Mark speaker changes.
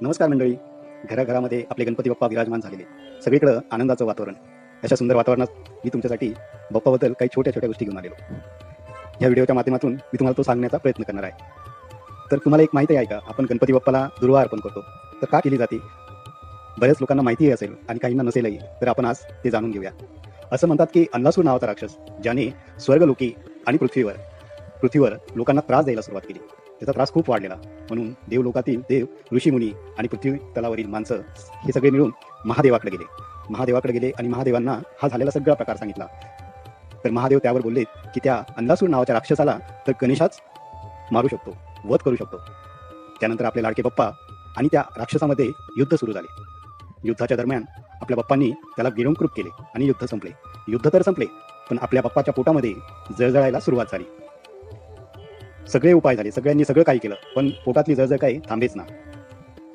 Speaker 1: नमस्कार मंडळी. घराघरामध्ये आपले गणपती बाप्पा विराजमान झालेले, सगळीकडं आनंदाचं वातावरण. अशा सुंदर वातावरणात मी तुमच्यासाठी बाप्पाबद्दल काही छोट्या छोट्या गोष्टी घेऊन आलेलो. ह्या व्हिडिओच्या माध्यमातून मी तुम्हाला तो सांगण्याचा प्रयत्न करणार आहे. तर तुम्हाला एक माहिती आहे का, आपण गणपती बाप्पाला दुर्वा अर्पण करतो, तर का केली जाते? बऱ्याच लोकांना माहितीही असेल आणि काहींना नसेलही, तर आपण आज ते जाणून घेऊया. असं म्हणतात की अन्नासूर नावाचा राक्षस, ज्याने स्वर्गलोकी आणि पृथ्वीवर लोकांना त्रास द्यायला सुरुवात केली. त्याचा त्रास खूप वाढलेला, म्हणून देवलोकातील देव, ऋषीमुनी आणि पृथ्वी तलावरील माणसं हे सगळे मिळून महादेवाकडे गेले आणि महादेवांना हा झालेला सगळा प्रकार सांगितला. तर महादेव त्यावर बोलले की त्या अन्नासूर नावाच्या राक्षसाला तर गणेशाच मारू शकतो, वध करू शकतो. त्यानंतर आपले लाडके बाप्पा आणि त्या राक्षसामध्ये युद्ध सुरू झाले. युद्धाच्या दरम्यान आपल्या बाप्पांनी त्याला गिळंकृत केले आणि युद्ध संपले. युद्ध तर संपले, पण आपल्या बाप्पाच्या पोटामध्ये जळजळायला सुरुवात झाली. सगळे उपाय झाले, सगळ्यांनी सगळं काही केलं, पण पोटातली जळजळ काही थांबेच ना.